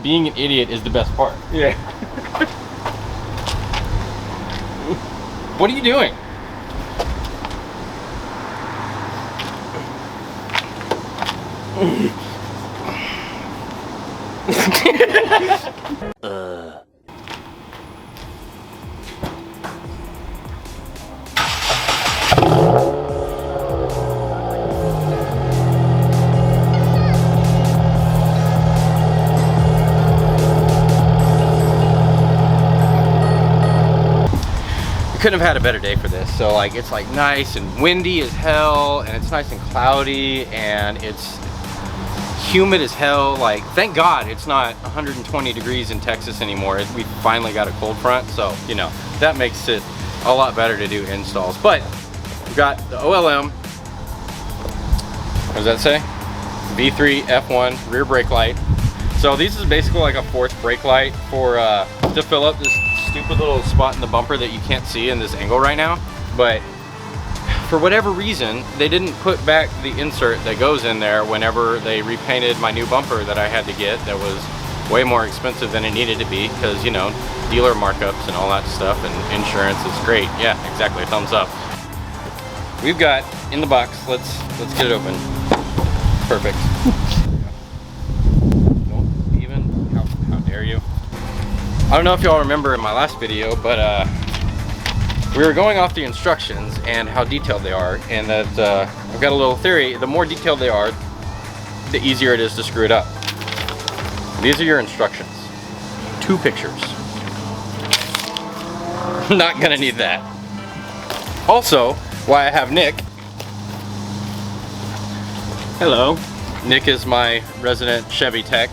being an idiot is the best part. Yeah. What are you doing? Couldn't have had a better day for this. So like, it's like nice and windy as hell, and it's nice and cloudy, and it's humid as hell. Like, thank God it's not 120 degrees in Texas anymore. We finally got a cold front, so you know, that makes it a lot better to do installs. But we've got the OLM, what does that say? V3 F1 rear brake light. So this is basically like a fourth brake light for to fill up this stupid little spot in the bumper that you can't see in this angle right now. But for whatever reason, they didn't put back the insert that goes in there whenever they repainted my new bumper that I had to get, that was way more expensive than it needed to be, because, you know, dealer markups and all that stuff, and insurance is great. Yeah, exactly, thumbs up. We've got in the box, let's get it open. Perfect. Don't even, how dare you? I don't know if y'all remember in my last video, but we were going off the instructions and how detailed they are, and that I've got a little theory: the more detailed they are, the easier it is to screw it up. These are your instructions. 2 pictures. Not gonna need that. Also, why I have Nick. Hello. Nick is my resident Chevy tech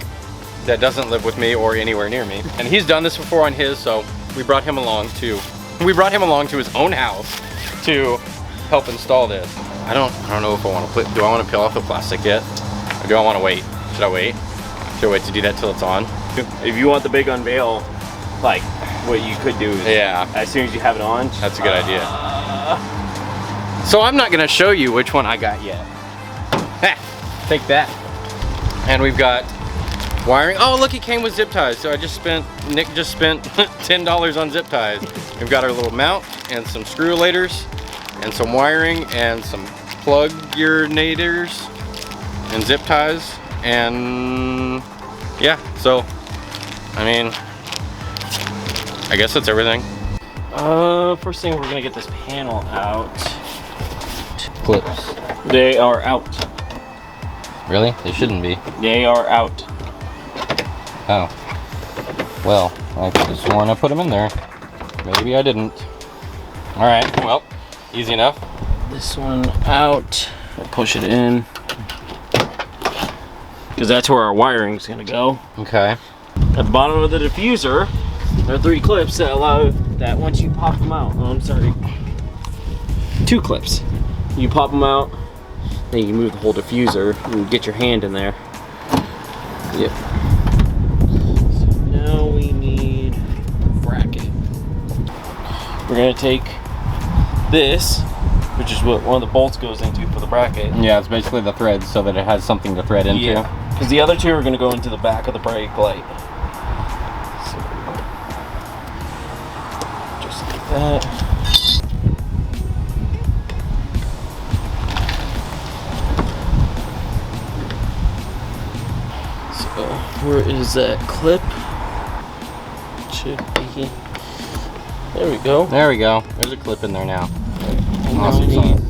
that doesn't live with me or anywhere near me, and he's done this before on his, so we brought him along to his own house to help install this. I don't know if I want to do I want to peel off the plastic yet, or do I want to wait? Should I wait? Should I wait to do that till it's on? If you want the big unveil, like what you could do is, yeah, as soon as you have it on, that's a good idea. So I'm not gonna show you which one I got yet. Take that. And we've got wiring. Oh, look, it came with zip ties. So Nick just spent $10 on zip ties. We've got our little mount and some screw laters and some wiring and some plug urinators and zip ties, and yeah, so I mean, I guess that's everything. First thing, we're gonna get this panel out. Clips. They are out. Really? They shouldn't be. They are out. Oh. Well, I could have sworn I put them in there. Maybe I didn't. Alright, well, easy enough. This one out. I'll push it in, because that's where our wiring is gonna go. Okay. At the bottom of the diffuser, there are 3 clips that allow that once you pop them out. Oh, I'm sorry. 2 clips. You pop them out, then you can move the whole diffuser and get your hand in there. Yep. So now we need a bracket. We're gonna take this, which is what one of the bolts goes into for the bracket. Yeah, it's basically the thread so that it has something to thread into. Yeah, because the other 2 are gonna go into the back of the brake light. So, just like that. Where is that clip? Should be. There we go. There we go. There's a clip in there now. And now we need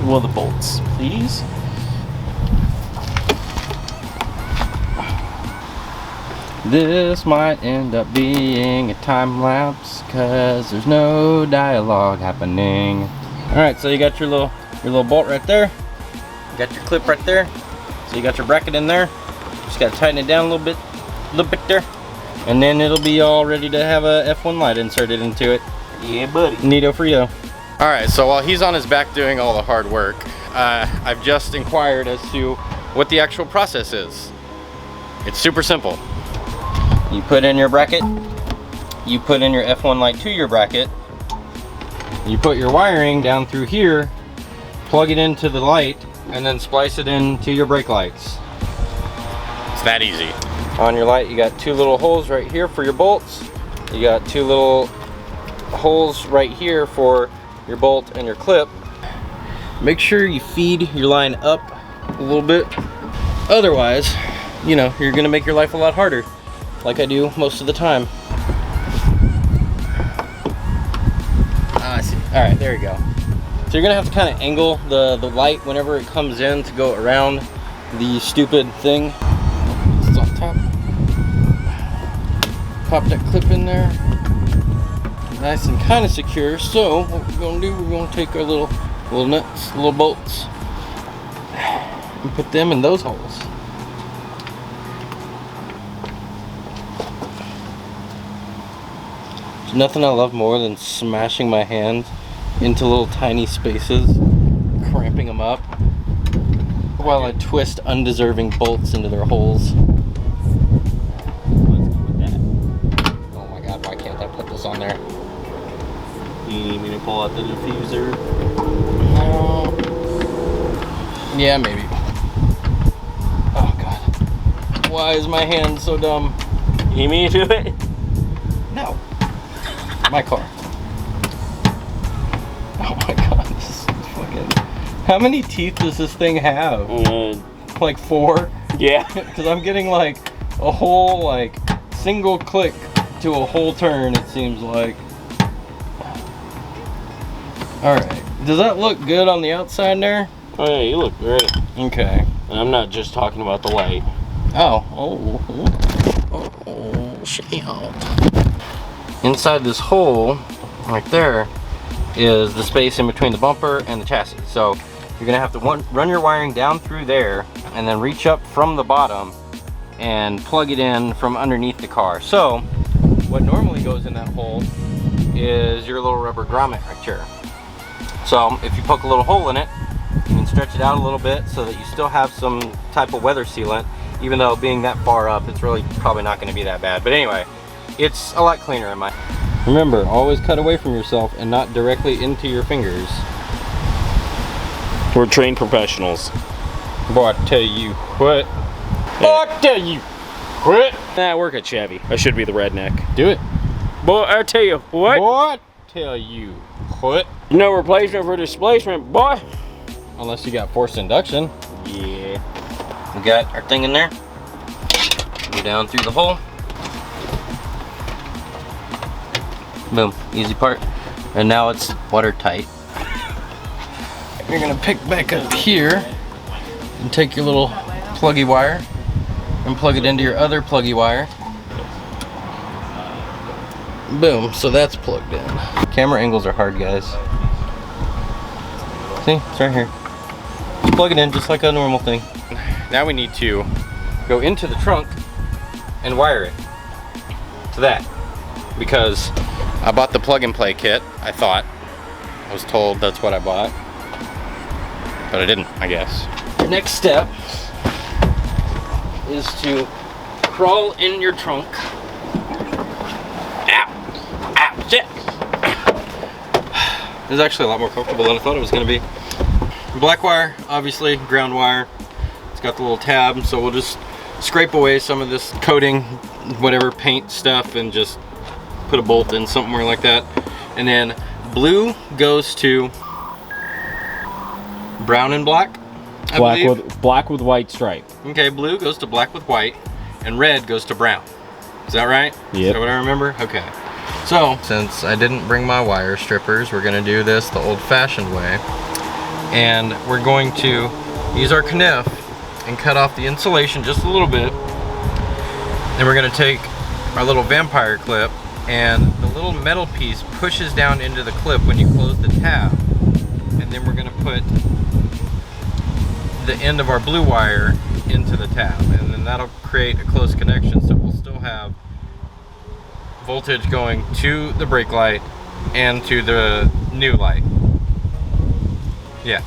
one of the bolts, please. This might end up being a time lapse because there's no dialogue happening. All right, so you got your little bolt right there. You got your clip right there. So you got your bracket in there. Just gotta tighten it down a little bit there, and then it'll be all ready to have a F1 light inserted into it. Yeah, buddy. Neato for you. All right, so while he's on his back doing all the hard work, I've just inquired as to what the actual process is. It's super simple. You put in your bracket, you put in your F1 light to your bracket, you put your wiring down through here, plug it into the light, and then splice it into your brake lights. It's that easy. On your light, you got 2 little holes right here for your bolts. You got 2 little holes right here for your bolt and your clip. Make sure you feed your line up a little bit. Otherwise, you know, you're gonna make your life a lot harder, like I do most of the time. I see. All right, there you go. So you're gonna have to kind of angle the light whenever it comes in to go around the stupid thing. It's on top. Pop that clip in there. Nice and kind of secure. So what we're gonna do, we're gonna take our little nuts, little bolts, and put them in those holes. There's nothing I love more than smashing my hands into little tiny spaces, cramping them up, while I twist undeserving bolts into their holes. Let's go with that. Oh my god, why can't I put this on there? You need me to pull out the diffuser? Yeah, maybe. Oh god. Why is my hand so dumb? You need me to do it? No. My car. Oh my god, this is fucking... How many teeth does this thing have? Like 4? Yeah. Because I'm getting like a whole like single click to a whole turn, it seems like. Alright. Does that look good on the outside there? Oh yeah, you look great. Okay. And I'm not just talking about the light. Shit. Inside this hole, right there, is the space in between the bumper and the chassis. So you're gonna have to run your wiring down through there and then reach up from the bottom and plug it in from underneath the car. So what normally goes in that hole is your little rubber grommet right here. So if you poke a little hole in it, you can stretch it out a little bit so that you still have some type of weather sealant, even though being that far up, it's really probably not gonna be that bad. But anyway, it's a lot cleaner in my... Remember, always cut away from yourself and not directly into your fingers. We're trained professionals. Boy, I tell you what. Boy, I tell you what. I work at Chevy. I should be the redneck. Do it. Boy, I tell you what. Boy, I tell you what. No replacement for displacement, boy. Unless you got forced induction. Yeah. We got our thing in there. Go down through the hole. Boom, easy part. And now it's watertight. You're gonna pick back up here and take your little pluggy wire and plug it into your other pluggy wire. Boom, so that's plugged in. Camera angles are hard, guys. See, it's right here. Just plug it in just like a normal thing. Now we need to go into the trunk and wire it to that, because I bought the plug and play kit. I thought, I was told that's what I bought, but I didn't, I guess. Next step is to crawl in your trunk. Ow! Ow! Shit! This is actually a lot more comfortable than I thought it was going to be. Black wire, obviously, ground wire. It's got the little tab, so we'll just scrape away some of this coating, whatever paint stuff, and just put a bolt in somewhere like that. And then blue goes to brown and black, I believe. Black with white stripe. Okay, blue goes to black with white, and red goes to brown. Is that right? Yep. Is that what I remember? Okay. So, since I didn't bring my wire strippers, we're gonna do this the old-fashioned way. And we're going to use our knife and cut off the insulation just a little bit. Then we're gonna take our little vampire clip, and the little metal piece pushes down into the clip when you close the tab. And then we're gonna put the end of our blue wire into the tab, and then that'll create a close connection, so we'll still have voltage going to the brake light and to the new light. Yeah.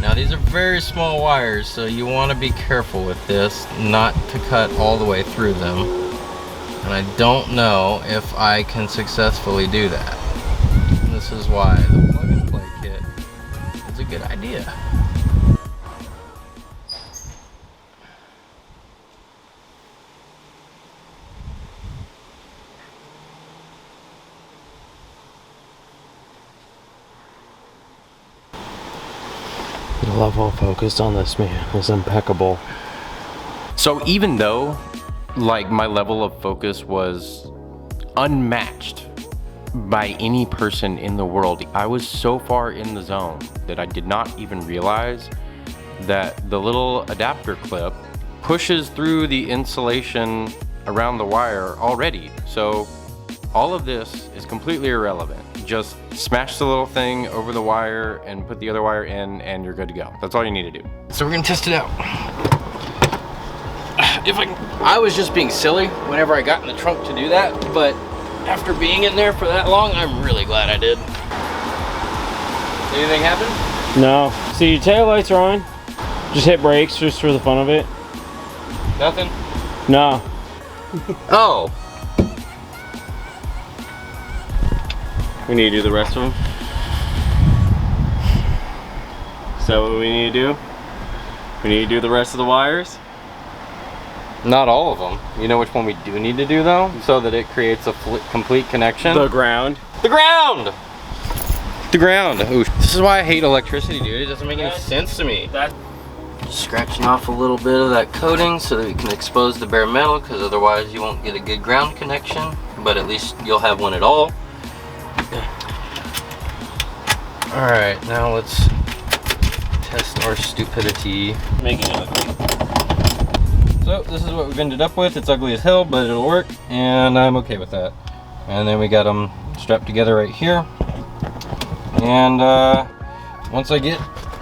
Now these are very small wires, so you want to be careful with this, not to cut all the way through them. And I don't know if I can successfully do that. This is why the plug and play kit is a good idea. level of focus on this man is impeccable. So even though like my level of focus was unmatched by any person in the world, I was so far in the zone that I did not even realize that the little adapter clip pushes through the insulation around the wire already. So all of this is completely irrelevant. Just smash the little thing over the wire and put the other wire in and you're good to go. That's all you need to do. So we're gonna test it out. I was just being silly whenever I got in the trunk to do that, but after being in there for that long, I'm really glad I did. Anything happen? No. See, your tail lights are on. Just hit brakes just for the fun of it. Nothing? No. Oh. We need to do the rest of them. Is that what we need to do? We need to do the rest of the wires? Not all of them. You know which one we do need to do though? So that it creates a complete connection? The ground. The ground! The ground. Ooh, this is why I hate electricity, dude. It doesn't make any sense to me. Just scratching off a little bit of that coating so that we can expose the bare metal, because otherwise you won't get a good ground connection, but at least you'll have one at all. Alright, now let's test our stupidity. Making it ugly. So this is what we've ended up with. It's ugly as hell, but it'll work, and I'm okay with that. And then we got them strapped together right here. And once I get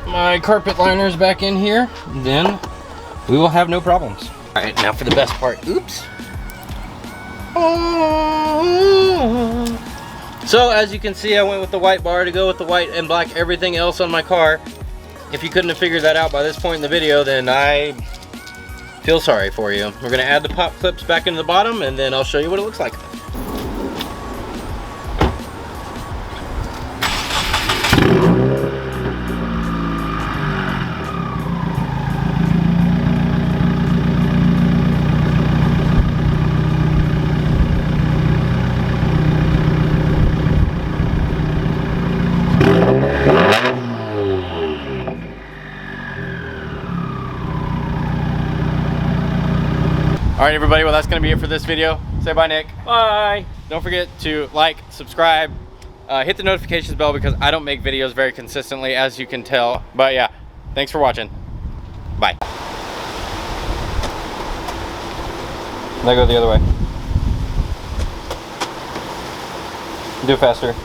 my carpet liners back in here, then we will have no problems. All right, now for the best part. Oops. So as you can see, I went with the white bar to go with the white and black everything else on my car. If you couldn't have figured that out by this point in the video, then I feel sorry for you. We're gonna add the pop clips back into the bottom, and then I'll show you what it looks like. All right, everybody, well, that's gonna be it for this video. Say bye, Nick. Bye. Don't forget to like, subscribe, hit the notifications bell, because I don't make videos very consistently, as you can tell. But yeah, thanks for watching. Bye. Now go the other way. Do it faster.